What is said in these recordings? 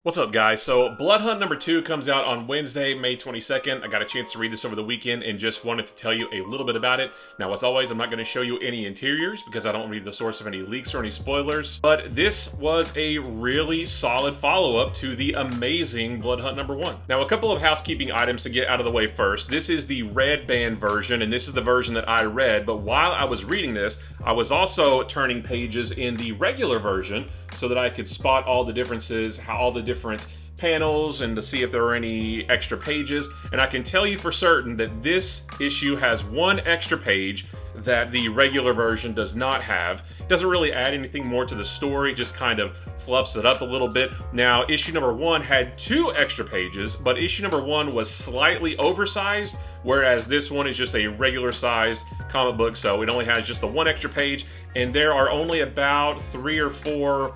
What's up, guys? So Blood Hunt number 2 comes out on Wednesday, May 22nd. I got a chance to read this over the weekend and just wanted to tell you a little bit about it. Now, as always, I'm not going to show you any interiors because I don't read the source of any leaks or any spoilers, but this was a really solid follow-up to the amazing Blood Hunt number 1. Now, a couple of housekeeping items to get out of the way first. This is the red band version, and this is the version that I read, but while I was reading this, I was also turning pages in the regular version so that I could spot all the differences, how all the different panels, and to see if there are any extra pages. And I can tell you for certain that this issue has one extra page that the regular version does not have. It doesn't really add anything more to the story, just kind of fluffs it up a little bit. Now, issue number 1 had 2 extra pages, but issue number 1 was slightly oversized, whereas this one is just a regular sized comic book, so it only has just the 1 extra page, and there are only about 3 or 4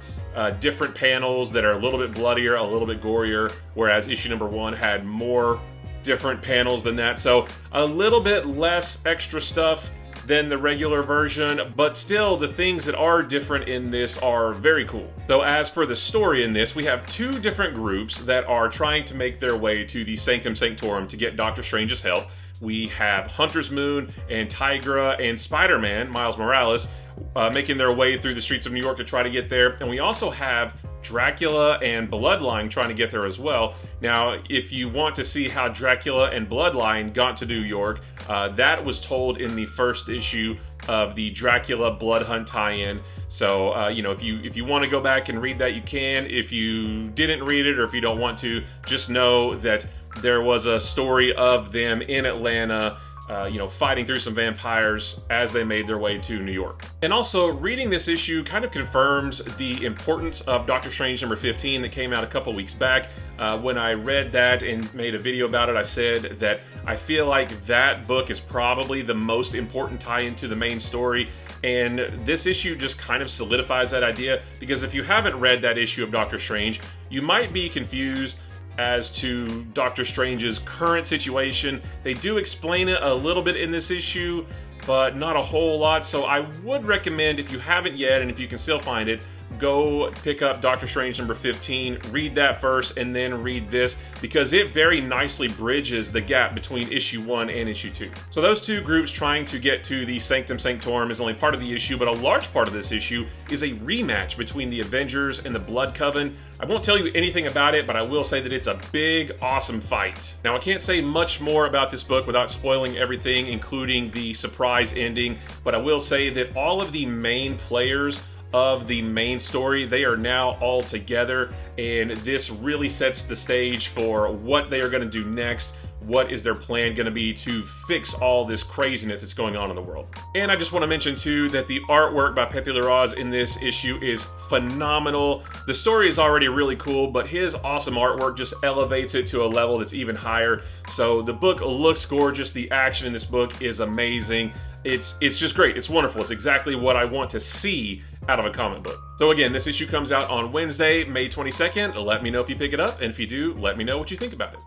different panels that are a little bit bloodier, a little bit gorier, whereas issue number 1 had more different panels than that. So a little bit less extra stuff than the regular version, but still the things that are different in this are very cool. So as for the story in this, we have 2 different groups that are trying to make their way to the Sanctum Sanctorum to get Doctor Strange's help. We have Hunter's Moon and Tigra and Spider-Man, Miles Morales, making their way through the streets of New York to try to get there. And we also have Dracula and Bloodline trying to get there as well. Now, if you want to see how Dracula and Bloodline got to New York, that was told in the first issue of the Dracula Blood Hunt tie-in. So, you know, if you want to go back and read that, you can. If you didn't read it, or if you don't want to, just know that there was a story of them in Atlanta, you know, fighting through some vampires as they made their way to New York. And also, reading this issue kind of confirms the importance of Doctor Strange number 15 that came out a couple weeks back. When I read that and made a video about it, I said that I feel like that book is probably the most important tie-in to the main story. And this issue just kind of solidifies that idea, because if you haven't read that issue of Doctor Strange, you might be confused as to Doctor Strange's current situation. They do explain it a little bit in this issue, but not a whole lot. So I would recommend, if you haven't yet, and if you can still find it, go pick up Doctor Strange number 15, read that first, and then read this, because it very nicely bridges the gap between issue 1 and issue 2. So those 2 groups trying to get to the Sanctum Sanctorum is only part of the issue, but a large part of this issue is a rematch between the Avengers and the Blood Coven. I won't tell you anything about it, but I will say that it's a big, awesome fight. Now, I can't say much more about this book without spoiling everything, including the surprise ending, but I will say that all of the main players of the main story, they are now all together, and this really sets the stage for what they are going to do next. What is their plan going to be to fix all this craziness that's going on in the world? And I just want to mention too that the artwork by Pepe Larraz in this issue is phenomenal. The story is already really cool, but his awesome artwork just elevates it to a level that's even higher. So the book looks gorgeous. The action in this book is amazing. It's just great. It's wonderful. It's exactly what I want to see out of a comic book. So again, this issue comes out on Wednesday, May 22nd. Let me know if you pick it up, and if you do, let me know what you think about it.